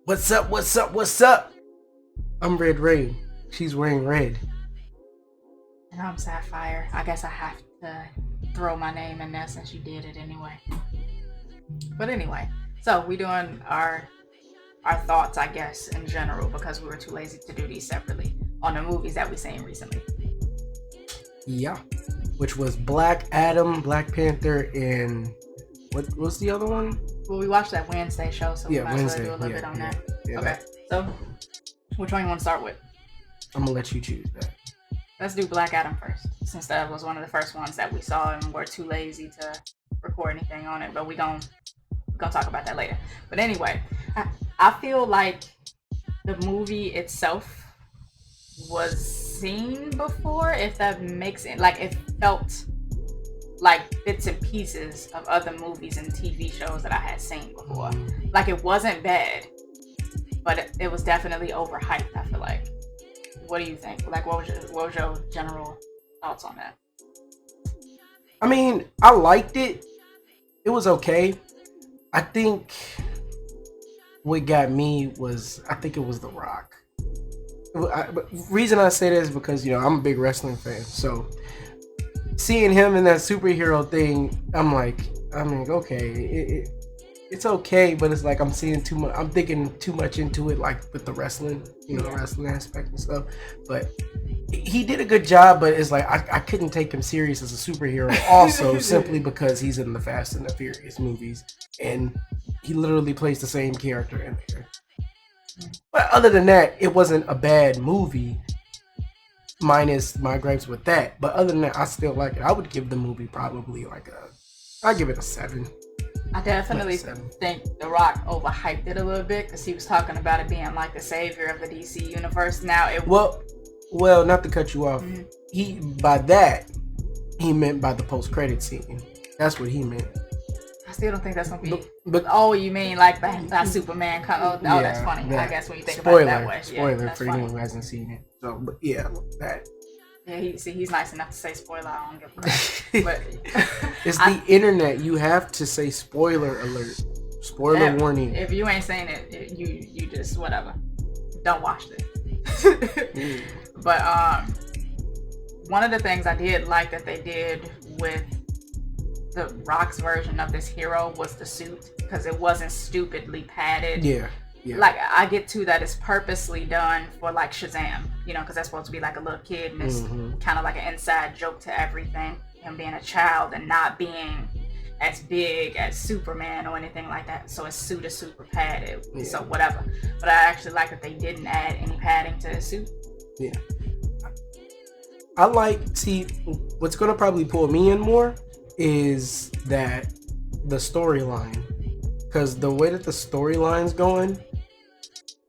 What's up? What's up? What's up? I'm Red Ray. She's wearing red. And I'm Sapphire. I guess I have to throw my name in there since you did it anyway. But anyway, so we doing our thoughts, I guess, in general, because we were too lazy to do these separately on the movies that we seen recently. Yeah. Which was Black Adam, Black Panther, and what's the other one? Well, we watched that Wednesday show, so we might as well do a little bit on that. Yeah, okay, so which one you want to start with? I'm gonna let you choose that. Let's do Black Adam first, since that was one of the first ones that we saw and we're too lazy to record anything on it, but we're gonna talk about that later. But anyway, I feel like the movie itself was seen before, if that makes it, like, it felt like bits and pieces of other movies and TV shows that I had seen before. Like, it wasn't bad, but it was definitely overhyped, I feel like. What do you think? Like, what was your general thoughts on that? I mean, I liked it. It was okay. I think what got me was, I think it was The Rock. Reason I say this is because, I'm a big wrestling fan. So seeing him in that superhero thing, I'm like, okay, it's okay, but it's like I'm seeing too much. I'm thinking too much into it, like with the wrestling, the wrestling aspect and stuff. But he did a good job, but it's like I couldn't take him serious as a superhero. Also, simply because he's in the Fast and the Furious movies, and he literally plays the same character in there. But other than that, it wasn't a bad movie. Minus my gripes with that, but other than that, I still like it. I would give the movie probably I'd give it a 7. I definitely think The Rock overhyped it a little bit because he was talking about it being like the savior of the DC universe. Now it well, not to cut you off. He meant by the post-credit scene. That's what he meant. I still don't think that's gonna be. But you mean like that Superman? That's funny. I guess when you think about it that way. Spoiler for anyone who hasn't seen it. So, but yeah, that. Yeah, he's nice enough to say spoiler. I don't give a crap. But it's the internet. You have to say spoiler alert, spoiler warning. If you ain't saying it, you just whatever. Don't watch it. But one of the things I did like that they did with the Rock's version of this hero was the suit, because it wasn't stupidly padded. Yeah. Like, I get to that it's purposely done for, like, Shazam, because that's supposed to be like a little kid, and it's kind of like an inside joke to everything, him being a child and not being as big as Superman or anything like that. So his suit is super padded, so whatever. But I actually like that they didn't add any padding to his suit. Yeah. What's gonna probably pull me in more is that the storyline, because the way that the storyline's going,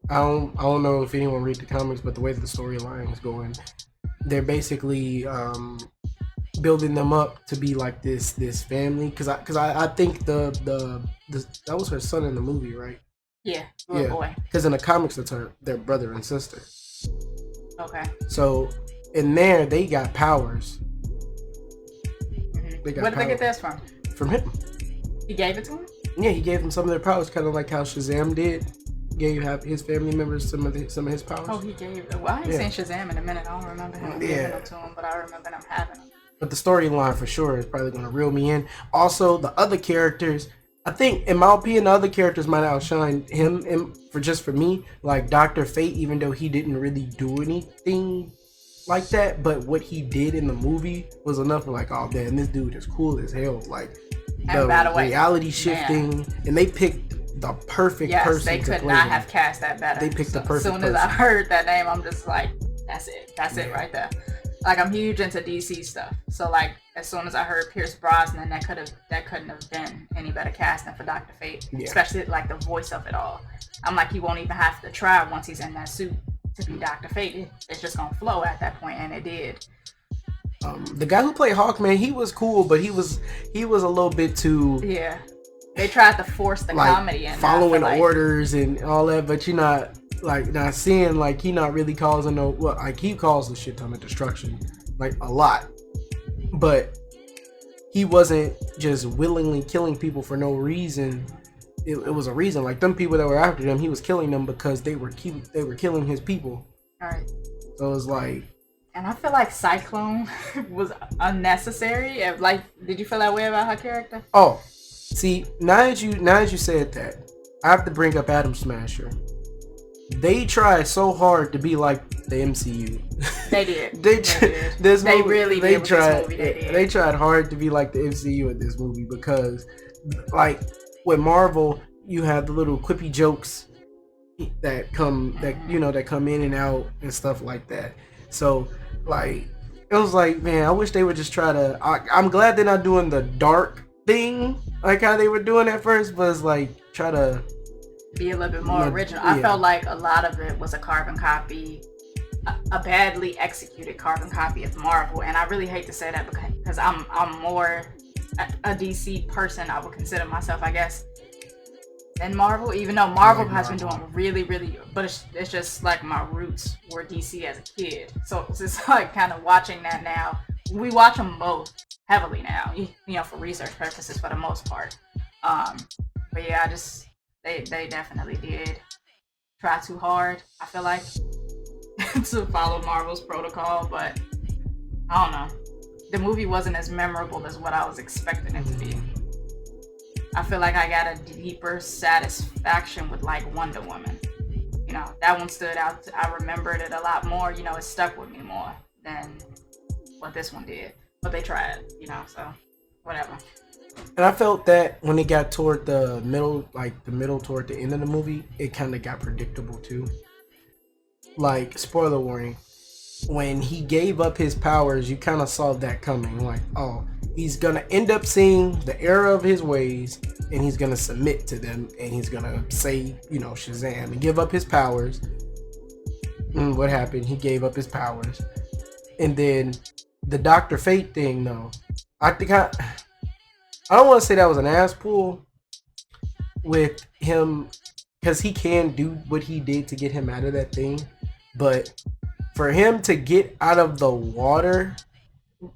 I don't know if anyone read the comics, but the way that the storyline is going, they're basically building them up to be like this family, because I think the that was her son in the movie, right? Yeah, little boy. Because in the comics, it's their brother and sister. Okay. So in there, they got powers. Where did they get this from? From him. He gave it to him? Yeah, he gave him some of their powers, kind of like how Shazam did. Gave his family members some of his powers. Oh, he gave. Well, I ain't seen Shazam in a minute. I don't remember him giving them to him, but I remember them having them. But the storyline for sure is probably going to reel me in. Also, the other characters, I think, in my opinion, the other characters might outshine him. For me, like Dr. Fate, even though he didn't really do anything like that, but what he did in the movie was enough for like, oh man, this dude is cool as hell. Like the reality shifting, and they picked the perfect person to play. Yes, they could not have cast that better. They picked the perfect person. As soon as I heard that name, I'm just like, that's it. That's it right there. Like, I'm huge into DC stuff, so like as soon as I heard Pierce Brosnan, that couldn't have been any better casting for Dr. Fate, especially like the voice of it all. I'm like, he won't even have to try once he's in that suit to be Dr. Fate. It's just gonna flow at that point, and it did. The guy who played Hawkman, he was cool, but he was a little bit too. Yeah, they tried to force the comedy in, following orders and all that, but you're not seeing like he not really causing he caused a shit ton of destruction, like a lot, but he wasn't just willingly killing people for no reason. it was a reason. Like them people that were after them, he was killing them because they were killing his people. All right. So it was like. And I feel like Cyclone was unnecessary. Like, did you feel that way about her character? Oh, see, now that you said that, I have to bring up Atom Smasher. They tried so hard to be like the MCU. They did. They really did. They tried hard to be like the MCU in this movie because, like, with Marvel, you have the little quippy jokes that come in and out and stuff like that. So, like, it was like, man, I wish they would just try to. I'm glad they're not doing the dark thing like how they were doing at first, but it's like try to be a little bit more original. Yeah. I felt like a lot of it was a carbon copy, a badly executed carbon copy of Marvel, and I really hate to say that because I'm more a DC person. I would consider myself, I guess, than Marvel, even though Marvel has been doing really, really, but it's just like my roots were DC as a kid. So it's just like kind of watching that now. We watch them both heavily now, you know, for research purposes for the most part. But yeah, they definitely did try too hard, I feel like, to follow Marvel's protocol, but I don't know. The movie wasn't as memorable as what I was expecting it to be. I feel like I got a deeper satisfaction with like Wonder Woman. You know, that one stood out. I remembered it a lot more. You know, it stuck with me more than what this one did. But they tried, you know, so whatever. And I felt that when it got toward the middle toward the end of the movie, it kind of got predictable too. Like, spoiler warning, when he gave up his powers, you kind of saw that coming. Like, oh, he's gonna end up seeing the error of his ways, and he's gonna submit to them, and he's gonna say, you know, Shazam, and give up his powers. And what happened? He gave up his powers, and then the Dr. Fate thing, though, I think I don't want to say that was an ass pull with him, because he can do what he did to get him out of that thing, but for him to get out of the water,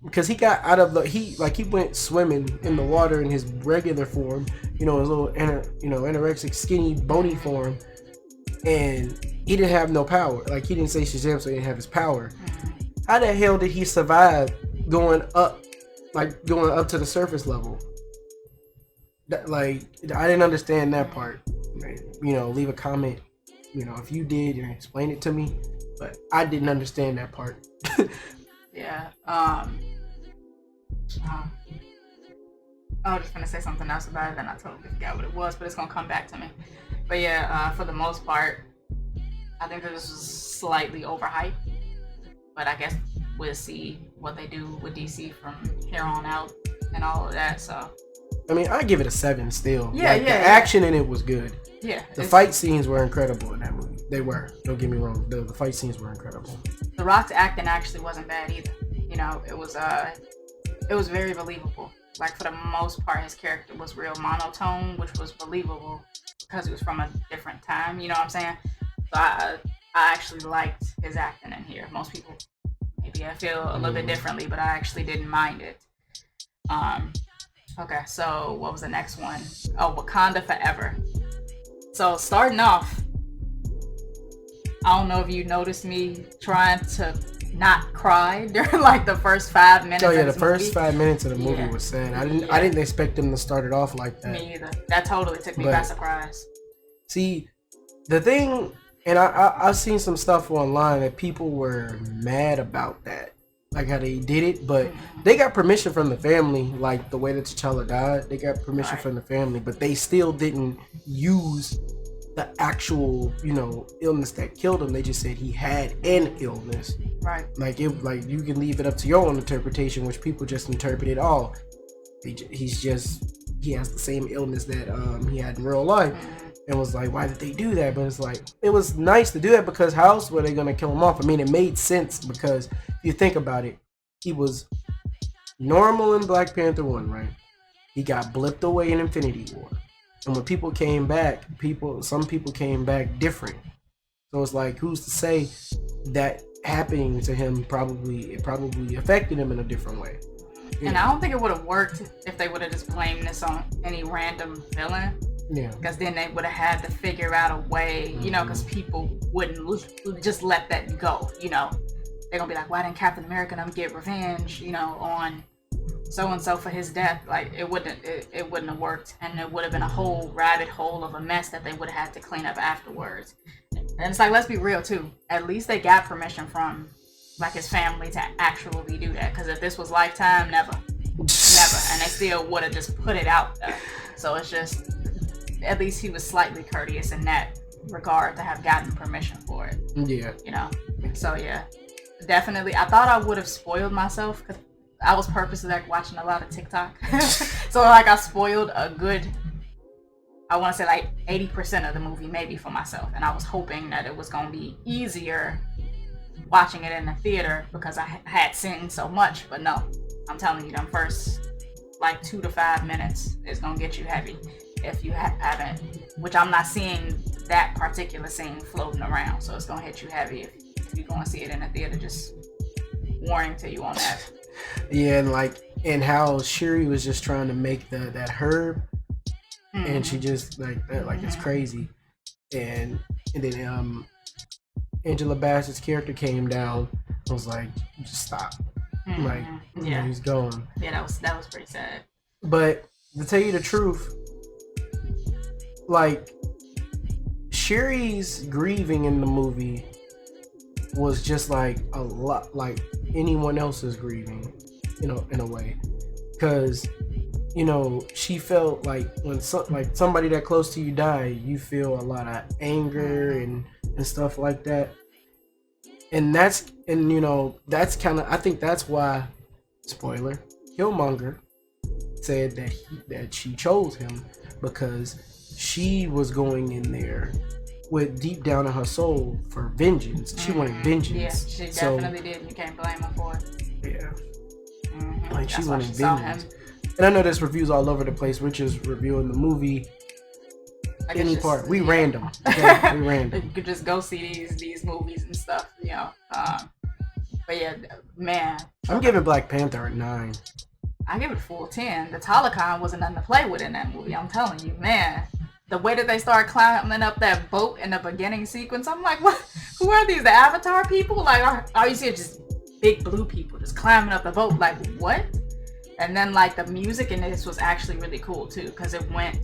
because he got out of he went swimming in the water in his regular form, you know, his little anorexic, skinny, bony form, and he didn't have no power. Like, he didn't say Shazam, so he didn't have his power. How the hell did he survive going up to the surface level? I didn't understand that part. You know, leave a comment, you know, if you did, and explain it to me. But I didn't understand that part. Yeah. I was just gonna say something else about it, and I totally forgot what it was, but it's gonna come back to me. But yeah, for the most part, I think that this was slightly overhyped. But I guess we'll see what they do with DC from here on out and all of that. So, I mean, I give it a 7 still. Yeah, the action in it was good. Yeah. The fight scenes were incredible in that movie. They were. Don't get me wrong. The fight scenes were incredible. The Rock's acting actually wasn't bad either. You know, it was very believable. Like, for the most part, his character was real monotone, which was believable because he was from a different time. You know what I'm saying? So I actually liked his acting in here. Most people, maybe I feel a little bit differently, but I actually didn't mind it. Okay, so what was the next one? Oh, Wakanda Forever. So starting off, I don't know if you noticed me trying to not cry during like the first 5 minutes. Oh yeah, the first 5 minutes of the movie was sad. I didn't expect them to start it off like that. Me either. That totally took me by surprise. See, the thing, and I've seen some stuff online that people were mad about that, like how they did it, but they got permission from the family, like the way that T'Challa died. They got permission from the family, but they still didn't use the actual, you know, illness that killed him. They just said he had an illness. Right. Like you can leave it up to your own interpretation, which people just interpreted. Oh, he has the same illness that he had in real life, and was like, why did they do that? But it's like, it was nice to do that because how else were they gonna kill him off? I mean, it made sense because if you think about it, he was normal in Black Panther 1, right? He got blipped away in Infinity War. And when people came back, some people came back different. So it's like, who's to say that happening to him probably affected him in a different way? And I don't think it would have worked if they would have just blamed this on any random villain. Yeah. Because then they would have had to figure out a way, you know, because people wouldn't just let that go, you know. They're gonna be like, why didn't Captain America and them get revenge, you know, on so and so for his death? Like it wouldn't have worked, and it would have been a whole rabbit hole of a mess that they would have had to clean up afterwards. And it's like, let's be real too. At least they got permission from like his family to actually do that. Because if this was Lifetime, never, and they still would have just put it out there. So it's just, at least he was slightly courteous in that regard to have gotten permission for it. Yeah. You know. So yeah, definitely. I thought I would have spoiled myself because I was purposely like watching a lot of TikTok. So like I spoiled a good, I want to say like 80% of the movie maybe for myself, and I was hoping that it was going to be easier watching it in the theater because I had seen so much. But no, I'm telling you, them first like 2 to 5 minutes is going to get you heavy if you haven't, which I'm not seeing that particular scene floating around, so it's going to hit you heavy if you're going to see it in the theater. Just warning to you on that. Yeah, and how Shuri was just trying to make that herb. And she just like that, like it's crazy, and then Angela Bassett's character came down. I was like, just stop, like yeah, he's going. Yeah, that was pretty sad. But to tell you the truth, like Shuri's grieving in the movie was just like a lot like anyone else's grieving, you know, in a way, because. You know, she felt like when somebody that close to you die, you feel a lot of anger and stuff like that. And you know, that's kind of, I think that's why, spoiler, Killmonger said that she chose him, because she was going in there with deep down in her soul for vengeance. She wanted vengeance. Yeah, she definitely did. You can't blame her for it. Yeah. Like she wanted vengeance. And I know there's reviews all over the place. We're just reviewing the movie. Any part. We random. Okay? We random. You could just go see these movies and stuff, you know. But yeah, man. I'm giving Black Panther a 9. I give it a full 10. The Talokan wasn't nothing to play with in that movie. I'm telling you, man. The way that they start climbing up that boat in the beginning sequence, I'm like, what? Who are these? The Avatar people? Like, are you see just big blue people just climbing up the boat? Like, what? And then like the music in this was actually really cool too, because it went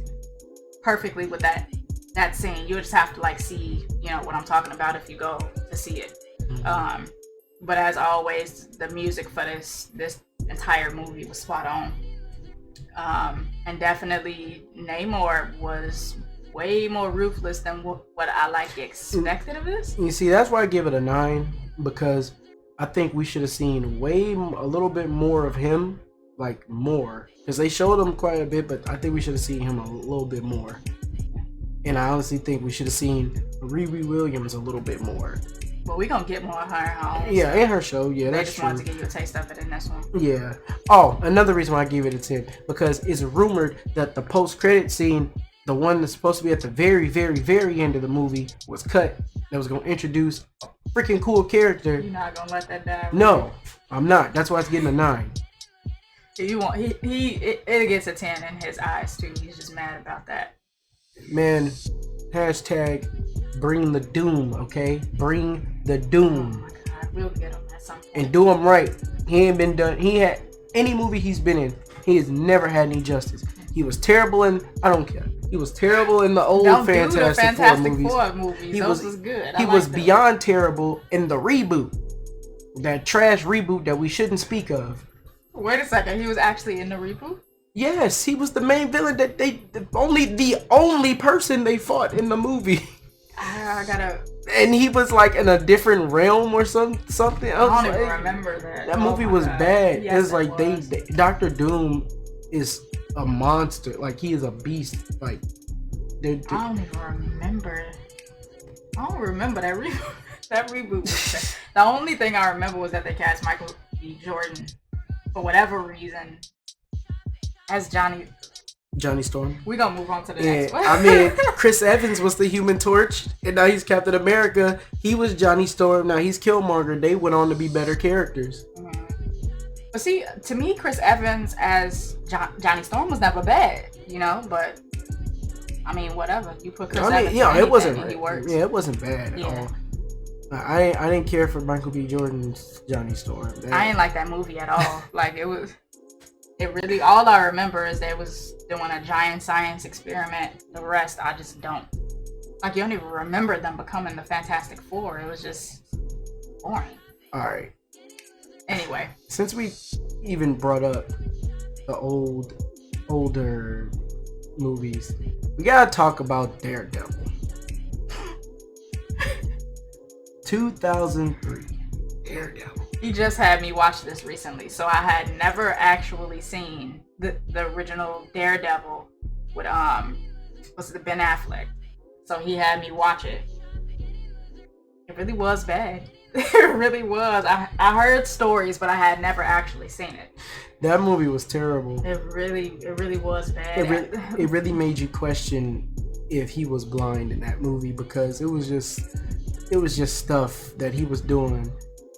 perfectly with that scene. You just have to like see, you know, what I'm talking about if you go to see it. But as always, the music for this entire movie was spot on. And definitely Namor was way more ruthless than what I like expected of this. You see, that's why I give it a 9, because I think we should have seen a little bit more of him. Like more, because they showed him quite a bit, but I think we should have seen him a little bit more. And I honestly think we should have seen Riri Williams a little bit more. But we gonna get more of her home. Yeah, in her show. Yeah, that's true. They just wanted to give you a taste of it in this one. Yeah. Oh, another reason why I gave it a 10, because it's rumored that the post-credit scene, the one that's supposed to be at the very, very, very end of the movie, was cut. That was gonna introduce a freaking cool character. You're not gonna let that die. No, I'm not. That's why it's getting a 9. It gets a 10 in his eyes too. He's just mad about that. Man, hashtag bring the doom, okay? Bring the doom. Oh my God, we'll get him at some point. And do him right. He ain't been done. He had any movie he's been in, he has never had any justice. He was terrible in, I don't care. He was terrible in the old Fantastic Four movies. Those was good. He was beyond terrible in the reboot. That trash reboot that we shouldn't speak of. Wait a second, he was actually in the reboot? Yes, he was the main villain that the only person they fought in the movie. I gotta. And he was like in a different realm or something. I don't even remember that. That movie was bad. Yes, it's like they Dr. Doom is a monster. Like he is a beast. Like I don't even remember. I don't remember that reboot. That reboot was bad. The only thing I remember was that they cast Michael B. Jordan for whatever reason as Johnny Storm. We're gonna move on to the next one. I mean, Chris Evans was the Human Torch, and now he's Captain America. He was Johnny Storm. Now he's Killmonger. They went on to be better characters. But see, to me, Chris Evans as Johnny Storm was never bad, you know. But I mean, whatever. You put Chris I mean, Evans yeah, in it wasn't. anything and he works. Yeah, it wasn't bad at all. I didn't care for Michael B. Jordan's Johnny Storm. I ain't like that movie at all. Like it really. All I remember is they was doing a giant science experiment. The rest, I just don't. Like you don't even remember them becoming the Fantastic Four. It was just boring. All right. Anyway, since we even brought up the older movies, we gotta talk about Daredevil. 2003 Daredevil. He just had me watch this recently, so I had never actually seen the original Daredevil with was it Ben Affleck? So he had me watch it. It really was bad. It really was. I heard stories, but I had never actually seen it. That movie was terrible. It really was bad. It really made you question if he was blind in that movie, because it was just stuff that he was doing.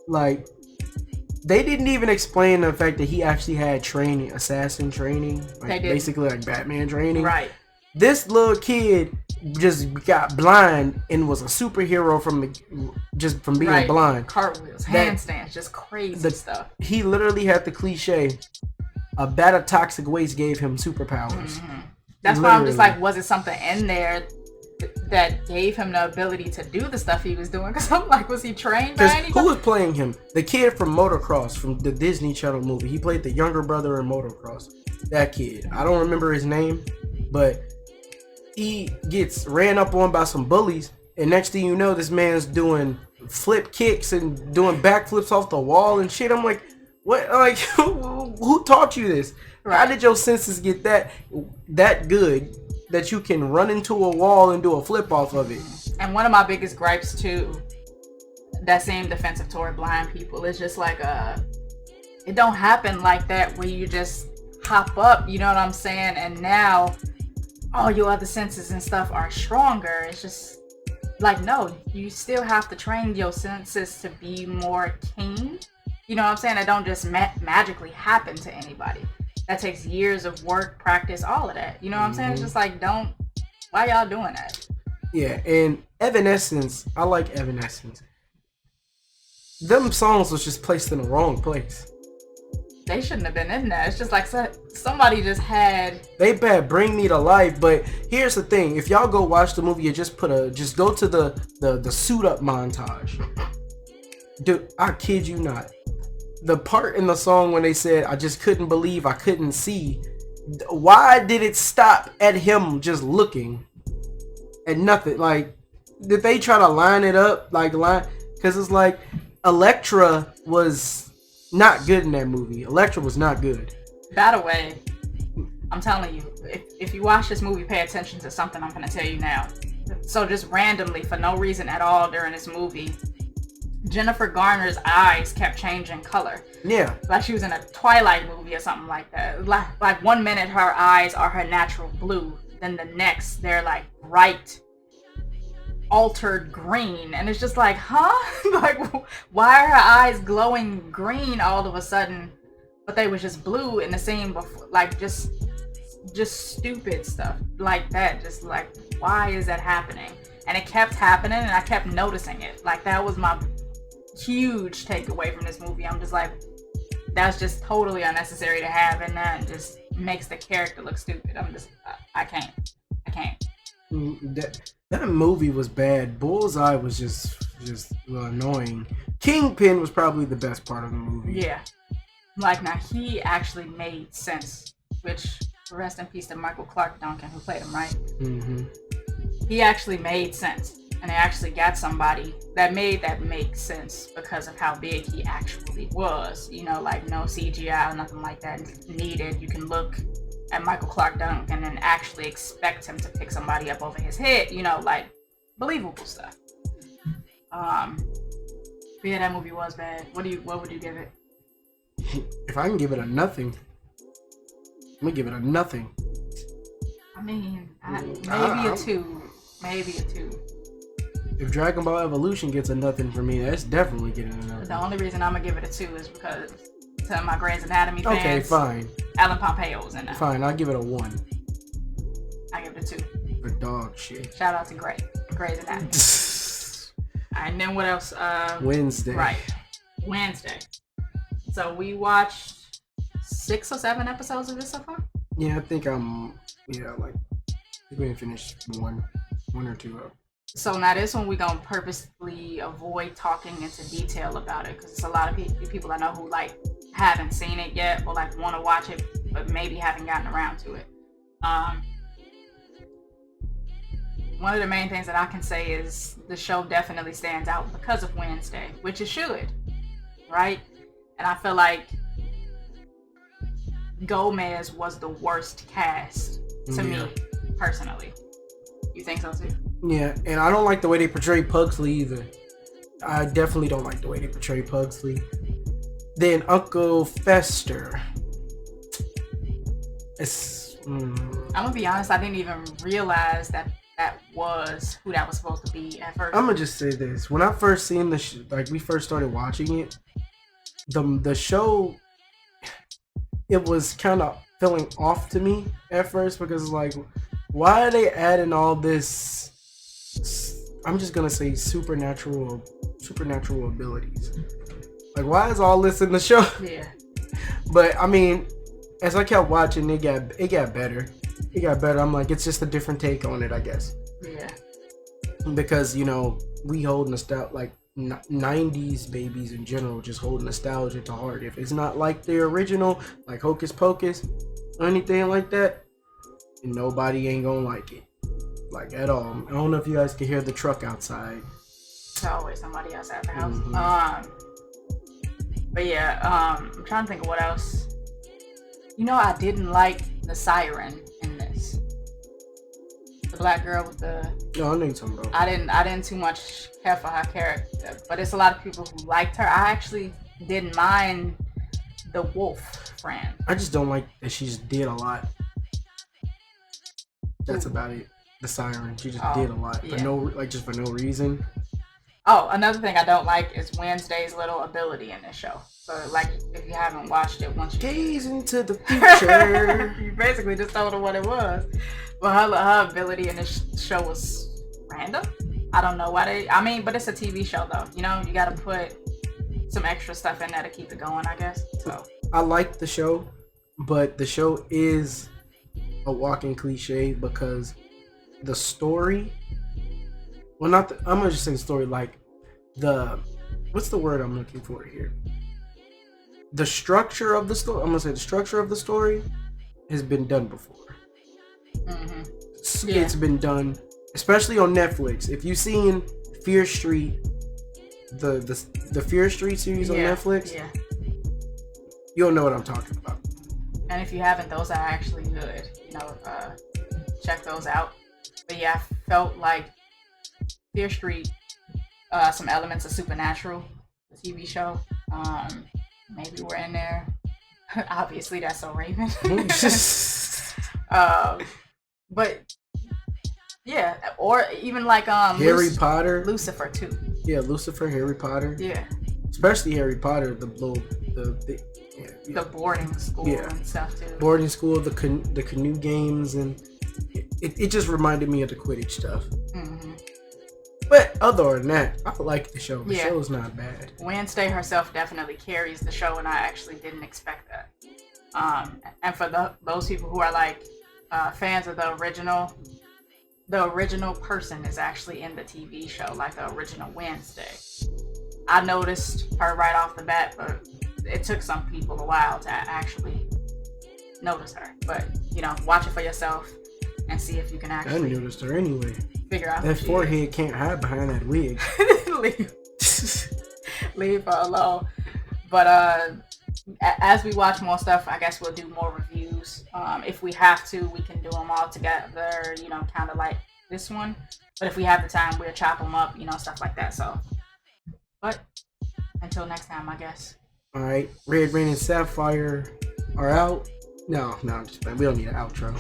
Like, they didn't even explain the fact that he actually had training, assassin training, like basically like Batman training. Right. This little kid just got blind and was a superhero from being blind. Cartwheels, handstands, just crazy stuff. He literally had the cliche, a bat of toxic waste gave him superpowers. Mm-hmm. That's why I'm just like, was it something in there that gave him the ability to do the stuff he was doing? Because I'm like, was he trained by anybody? Who was playing him? The kid from Motocross, from the Disney Channel movie. He played the younger brother in Motocross. That kid. I don't remember his name, but he gets ran up on by some bullies, and next thing you know, this man's doing flip kicks and doing backflips off the wall and shit. I'm like, what? Like, who taught you this? Right. How did your senses get that good that you can run into a wall and do a flip off of it? And one of my biggest gripes too, that same defensive toward blind people, is just like it don't happen like that where you just hop up, you know what I'm saying? And now all your other senses and stuff are stronger. It's just like, no, you still have to train your senses to be more keen. You know what I'm saying? It don't just magically happen to anybody. That takes years of work, practice, all of that. You know what I'm saying? It's just like, why y'all doing that? Yeah, and Evanescence, I like Evanescence. Them songs was just placed in the wrong place. They shouldn't have been in there. It's just like somebody just had. They bad Bring Me to Life, but here's the thing: if y'all go watch the movie, you just go to the suit up montage. Dude, I kid you not. The part in the song when they said, "I just couldn't believe I couldn't see." Why did it stop at him just looking at nothing? Like, did they try to line it up because it's like Elektra was not good in that movie. Elektra was not good. By the way, I'm telling you, if you watch this movie, pay attention to something I'm going to tell you now. So just randomly, for no reason at all during this movie, Jennifer Garner's eyes kept changing color. Yeah. Like she was in a Twilight movie or something like that. Like 1 minute her eyes are her natural blue, then the next they're like bright altered green, and it's just like, huh? Like, why are her eyes glowing green all of a sudden, but they was just blue in the scene before? Like, just stupid stuff like that. Just like, why is that happening? And it kept happening, and I kept noticing it. Like, that was my huge takeaway from this movie. I'm just like, that's just totally unnecessary to have in there, and just makes the character look stupid. I can't. That movie was bad. Bullseye was just annoying. Kingpin was probably the best part of the movie. Yeah. Like, now he actually made sense, which, rest in peace to Michael Clark Duncan, who played him, right? Mm-hmm. He actually made sense. And they actually got somebody that made that make sense because of how big he actually was. You know, like, no CGI or nothing like that needed. You can look at Michael Clark Duncan and actually expect him to pick somebody up over his head, you know, like, believable stuff. But yeah, that movie was bad. What would you give it? If I can give it a nothing, I'm gonna give it a nothing. I mean, maybe a 2. Maybe a 2. If Dragon Ball Evolution gets a nothing for me, that's definitely getting a nothing. The only reason I'm gonna give it a 2 is because to my Grey's Anatomy fans. Okay, fine. Alan Pompeo was in that. Fine, I'll give it a 1. I give it a 2. the dog shit. Shout out to Grey's Anatomy. And then what else? Wednesday. Right. Wednesday. So we watched 6 or 7 episodes of this so far? Yeah, I think we finished one or two up. So now this one we're going to purposely avoid talking into detail about it because it's a lot of people I know who like haven't seen it yet or like want to watch it but maybe haven't gotten around to it. One of the main things that I can say is the show definitely stands out because of Wednesday, which it should, right? And I feel like Gomez was the worst cast to me, personally. You think so too? Yeah, and I don't like the way they portray Pugsley either. I definitely don't like the way they portray Pugsley. Then Uncle Fester. I'm gonna be honest, I didn't even realize that was who that was supposed to be at first. I'm gonna just say this: when I first seen we first started watching it, the show, it was kind of feeling off to me at first because like, why are they adding all this? I'm just gonna say supernatural abilities. Like, why is all this in the show? Yeah. But I mean, as I kept watching, it got better. It got better. I'm like, it's just a different take on it, I guess. Yeah. Because we hold nostalgia, like 90s babies in general, just hold nostalgia to heart. If it's not like the original, like Hocus Pocus or anything like that, nobody ain't gonna like it, like at all. I don't know if you guys can hear the truck outside. There's always somebody else at the house. Mm-hmm. But yeah, I'm trying to think of what else. I didn't like the siren in this. The black girl with the. No, I know you're talking about. I didn't too much care for her character, but it's a lot of people who liked her. I actually didn't mind the wolf friend. I just don't like that she just did a lot. That's about it. The siren, she just did a lot, yeah. For no reason. Oh, another thing I don't like is Wednesday's little ability in this show. So, like, if you haven't watched it, once you gaze into the future, you basically just told her what it was. But her ability in this show was random. I don't know why but it's a TV show though. You got to put some extra stuff in there to keep it going, I guess. So I like the show, but the show is a walking cliche because the story. Well, I'm gonna just say the story. Like what's the word I'm looking for here? The structure of the story. I'm gonna say the structure of the story has been done before. Mm-hmm. It's been done, especially on Netflix. If you've seen Fear Street, the Fear Street series on Netflix, you'll know what I'm talking about. And if you haven't, those are actually good. Check those out. But yeah, I felt like Fear Street, some elements of Supernatural, the TV show. Maybe we're in there. Obviously, that's so Raven. But yeah, or even like Harry Potter, Lucifer too. Yeah, Lucifer, Harry Potter. Yeah, especially Harry Potter, the boarding school and stuff too. Boarding school, the canoe games, and it just reminded me of the Quidditch stuff. Mm-hmm. But other than that, I like the show. The show's not bad. Wednesday herself definitely carries the show, and I actually didn't expect that. And for those people who are like fans of the original person is actually in the TV show, like the original Wednesday. I noticed her right off the bat, but it took some people a while to actually notice her. But watch it for yourself and see if you can actually. I noticed her anyway. Figure out that forehead can't hide behind that wig. Leave her alone. But as we watch more stuff, I guess we'll do more reviews. If we have to, we can do them all together. Kind of like this one. But if we have the time, we'll chop them up. Stuff like that. So, but until next time, I guess. All right, Red, Rain, and Sapphire are out. No, I'm just playing. We don't need an outro.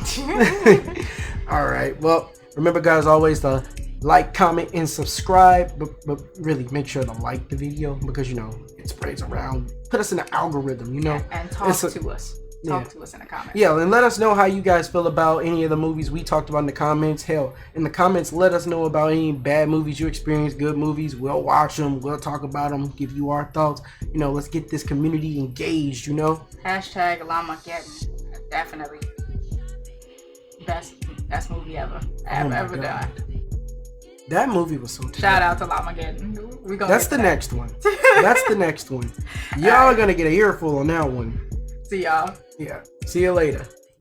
All right, well. Remember, guys, always to like, comment, and subscribe. But really, make sure to like the video because, it spreads around. Put us in the algorithm, And talk to us. Talk to us in the comments. Yeah, and let us know how you guys feel about any of the movies we talked about in the comments. Hell, in the comments, let us know about any bad movies you experienced, good movies. We'll watch them. We'll talk about them, give you our thoughts. You know, let's get this community engaged, you know? Hashtag Lamageddon. Definitely. Best movie ever. Ever done. That movie was so terrible. Shout out to Lamageddon. That's the next one. That's the next one. Y'all are going to get an earful on that one. See y'all. Yeah. See you later.